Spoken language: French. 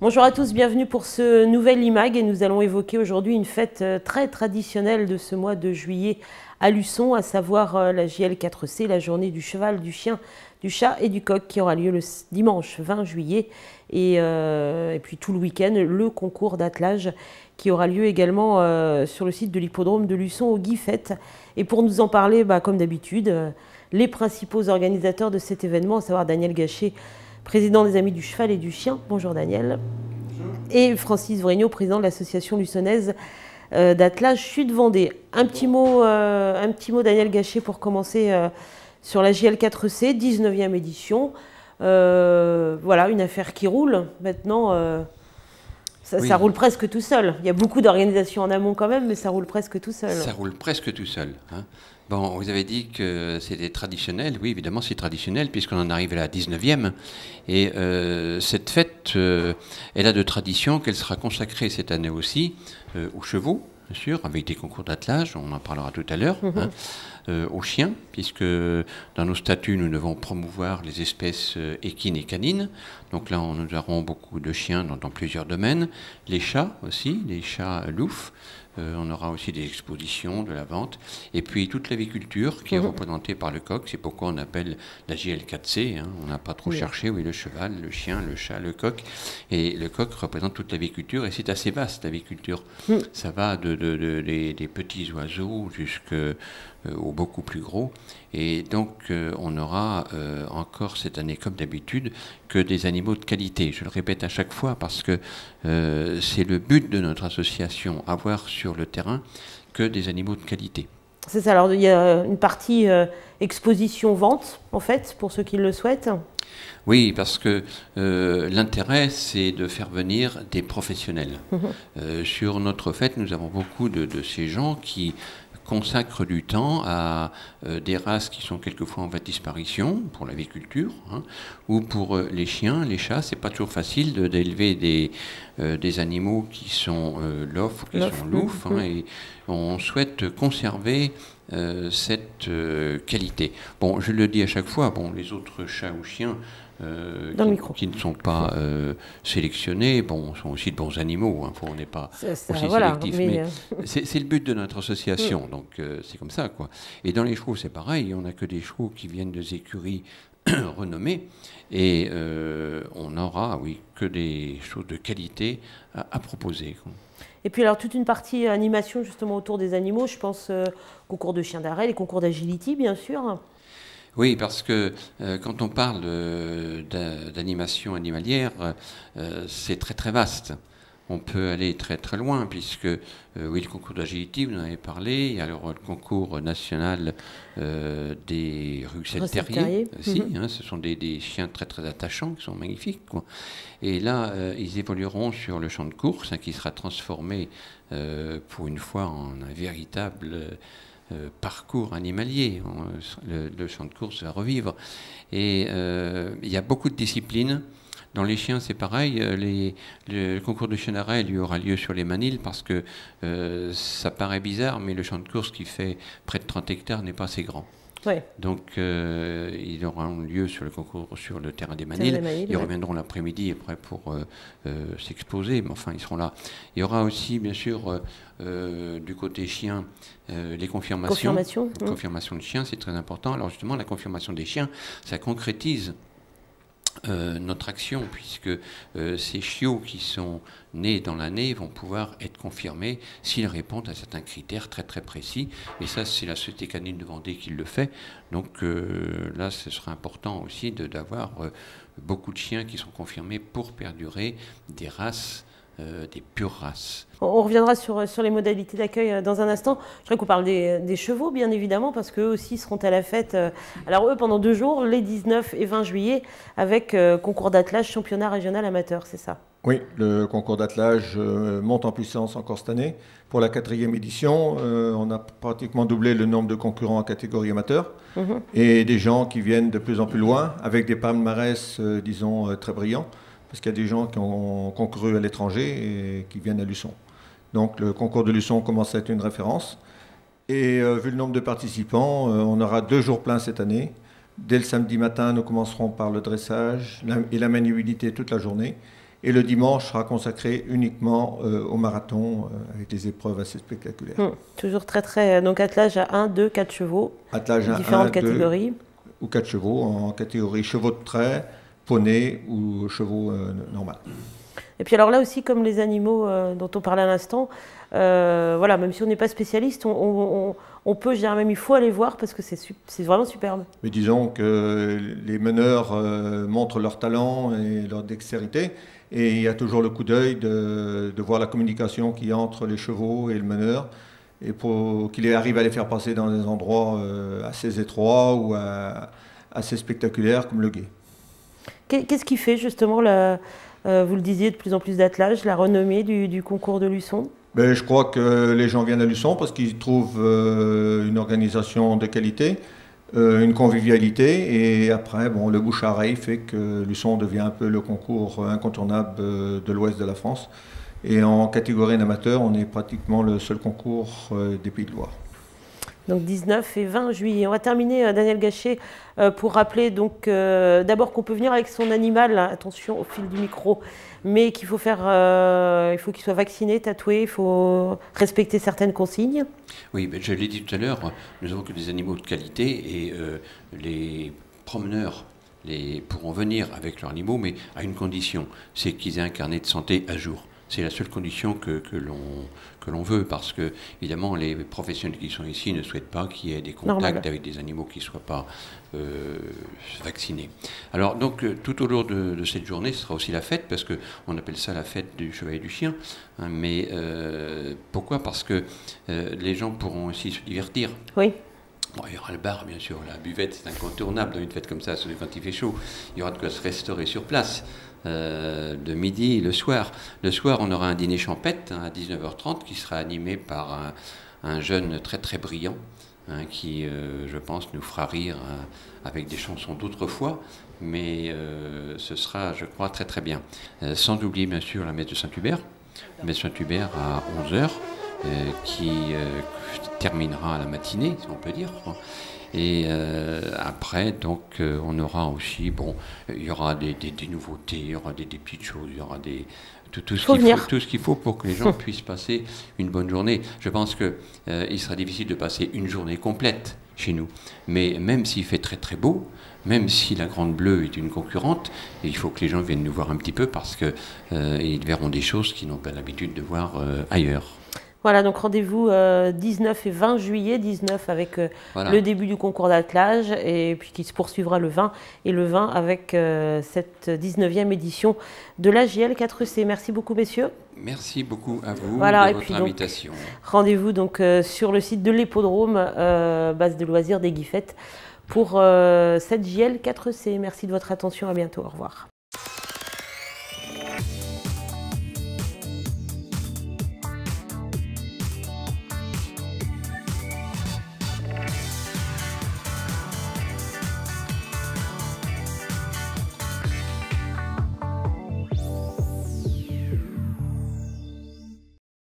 Bonjour à tous, bienvenue pour ce nouvel IMAG et nous allons évoquer aujourd'hui une fête très traditionnelle de ce mois de juillet à Luçon, à savoir la JL4C, la journée du cheval, du chien, du chat et du coq qui aura lieu le dimanche 20 juillet et puis tout le week-end le concours d'attelage qui aura lieu également sur le site de l'hippodrome de Luçon au Guifette. Et pour nous en parler, comme d'habitude, les principaux organisateurs de cet événement, à savoir Daniel Gachet, président des Amis du Cheval et du Chien. Bonjour Daniel. Bonjour. Et Francis Vrignot, président de l'association luçonnaise d'attelage Chute-Vendée. Un petit mot, Daniel Gachet, pour commencer sur la JL4C, 19e édition. Voilà, une affaire qui roule. Maintenant, ça roule presque tout seul. Il y a beaucoup d'organisations en amont quand même, mais ça roule presque tout seul. Ça roule presque tout seul. Hein. Bon, vous avez dit que c'était traditionnel. Oui, évidemment, c'est traditionnel puisqu'on en arrive à la 19e. Et cette fête, elle a de tradition qu'elle sera consacrée cette année aussi aux chevaux, bien sûr, avec des concours d'attelage, on en parlera tout à l'heure, aux chiens, puisque dans nos statuts, nous devons promouvoir les espèces équines et canines. Donc là, nous aurons beaucoup de chiens dans plusieurs domaines. Les chats aussi, les chats loufs. On aura aussi des expositions, de la vente. Et puis toute l'aviculture qui est représentée par le coq. C'est pourquoi on appelle la JL4C. Hein. On n'a pas trop cherché. Oui, le cheval, le chien, le chat, le coq. Et le coq représente toute l'aviculture. Et c'est assez vaste, l'aviculture. Ça va des petits oiseaux jusqu'aux beaucoup plus gros. Et donc, on aura encore cette année, comme d'habitude, que des animaux de qualité. Je le répète à chaque fois parce que c'est le but de notre association, avoir sur le terrain que des animaux de qualité. C'est ça, alors il y a une partie exposition-vente, en fait, pour ceux qui le souhaitent. Oui, parce que l'intérêt, c'est de faire venir des professionnels. Sur notre fête, nous avons beaucoup de ces gens qui consacrent du temps à des races qui sont quelquefois en voie de disparition pour l'aviculture, hein, ou pour les chiens, les chats. C'est pas toujours facile d'élever des animaux qui sont lofs ou qui sont loufs, hein, et on souhaite conserver cette qualité. Bon, je le dis à chaque fois, bon, les autres chats ou chiens qui ne sont pas sélectionnés, bon, sont aussi de bons animaux, hein, on n'est pas aussi sélectif, mais c'est le but de notre association, donc c'est comme ça, quoi. Et dans les chevaux, c'est pareil, on n'a que des chevaux qui viennent des écuries renommées, et on n'aura, oui, que des choses de qualité à proposer, quoi. Et puis alors toute une partie animation justement autour des animaux, je pense concours de chiens d'arrêt, les concours d'agility bien sûr. Oui, parce que quand on parle d'animation animalière, c'est très très vaste. On peut aller très très loin, puisque, oui, le concours d'agility, vous en avez parlé, il y a le concours national des Russell Terriers aussi, hein, ce sont des chiens très très attachants, qui sont magnifiques, quoi. Et là, ils évolueront sur le champ de course, hein, qui sera transformé pour une fois en un véritable parcours animalier. Le champ de course va revivre. Et il y a beaucoup de disciplines. Dans les chiens, c'est pareil. Le concours de chien d'arrêt lui aura lieu sur les Maniles parce que ça paraît bizarre, mais le champ de course qui fait près de 30 hectares n'est pas assez grand. Ouais. Donc, ils auront lieu sur le concours sur le terrain des Maniles. Ils reviendront l'après-midi après pour s'exposer, mais enfin, ils seront là. Il y aura aussi, bien sûr, du côté chien, les confirmations. Confirmation de chiens, c'est très important. Alors, justement, la confirmation des chiens, ça concrétise notre action, puisque ces chiots qui sont nés dans l'année vont pouvoir être confirmés s'ils répondent à certains critères très très précis. Et ça, c'est la Société canine de Vendée qui le fait. Donc là, ce sera important aussi d'avoir beaucoup de chiens qui sont confirmés pour perdurer des races, des pures races. On reviendra sur les modalités d'accueil dans un instant. Je voudrais qu'on parle des chevaux, bien évidemment, parce qu'eux aussi seront à la fête. Alors eux, pendant 2 jours, les 19 et 20 juillet, avec concours d'attelage, championnat régional amateur, c'est ça? Oui, le concours d'attelage monte en puissance encore cette année. Pour la 4e édition, on a pratiquement doublé le nombre de concurrents en catégorie amateur. Et des gens qui viennent de plus en plus loin, avec des palmarès, disons, très brillants. Parce qu'il y a des gens qui ont concouru à l'étranger et qui viennent à Luçon. Donc le concours de Luçon commence à être une référence. Et vu le nombre de participants, on aura 2 jours pleins cette année. Dès le samedi matin, nous commencerons par le dressage et la maniabilité toute la journée. Et le dimanche sera consacré uniquement au marathon, avec des épreuves assez spectaculaires. Toujours très, donc attelage à 1, 2, 4 chevaux, attelage à différentes 1, catégories. 2 ou 4 chevaux en catégorie chevaux de trait, poney ou chevaux normaux. Et puis alors là aussi, comme les animaux dont on parlait à l'instant, voilà, même si on n'est pas spécialiste, on peut, je dirais même, il faut aller voir parce que c'est vraiment superbe. Mais disons que les meneurs montrent leur talent et leur dextérité, et il y a toujours le coup d'œil de voir la communication qu'il y a entre les chevaux et le meneur, et pour qu'il arrive à les faire passer dans des endroits assez étroits ou assez spectaculaires comme le gué. Qu'est-ce qui fait justement, vous le disiez, de plus en plus d'attelages, la renommée du concours de Luçon? Ben, je crois que les gens viennent à Luçon parce qu'ils trouvent une organisation de qualité, une convivialité, et après, bon, le bouche à oreille fait que Luçon devient un peu le concours incontournable de l'ouest de la France. Et en catégorie amateur, on est pratiquement le seul concours des Pays de Loire. Donc 19 et 20 juillet. On va terminer, Daniel Gachet, pour rappeler donc d'abord qu'on peut venir avec son animal, hein, attention au fil du micro, mais qu'il faut faire, il faut qu'il soit vacciné, tatoué, il faut respecter certaines consignes. Oui, ben, je l'ai dit tout à l'heure, nous avons que des animaux de qualité et les promeneurs pourront venir avec leurs animaux, mais à une condition, c'est qu'ils aient un carnet de santé à jour. C'est la seule condition que l'on veut, parce que, évidemment, les professionnels qui sont ici ne souhaitent pas qu'il y ait des contacts avec des animaux qui ne soient pas vaccinés. Alors, donc, tout au long de cette journée, ce sera aussi la fête, parce qu'on appelle ça la fête du cheval et du chien. Hein, mais pourquoi? Parce que les gens pourront aussi se divertir. Oui. Bon, il y aura le bar, bien sûr, la buvette, c'est incontournable dans une fête comme ça, quand il fait chaud. Il y aura de quoi se restaurer sur place. De midi, le soir. Le soir, on aura un dîner champêtre à 19h30 qui sera animé par un jeune très très brillant qui, je pense, nous fera rire avec des chansons d'autrefois, mais ce sera, je crois, très très bien. Sans oublier, bien sûr, la messe de Saint-Hubert. La messe de Saint-Hubert à 11h qui terminera à la matinée, si on peut dire. Et après, donc, on aura aussi, bon, il y aura des nouveautés, il y aura des petites choses, il y aura tout ce qu'il faut pour que les gens puissent passer une bonne journée. Je pense qu'il sera difficile de passer une journée complète chez nous. Mais même s'il fait très très beau, même si la Grande Bleue est une concurrente, il faut que les gens viennent nous voir un petit peu parce qu'ils verront des choses qu'ils n'ont pas l'habitude de voir ailleurs. Voilà, donc rendez-vous 19 et 20 juillet, 19 avec le début du concours d'attelage et puis qui se poursuivra le 20 et le 20 avec cette 19e édition de la JL4C. Merci beaucoup messieurs. Merci beaucoup à vous de votre invitation. Rendez-vous donc sur le site de l'Hippodrome, base de loisirs des Guiffettes, pour cette JL4C. Merci de votre attention, à bientôt, au revoir.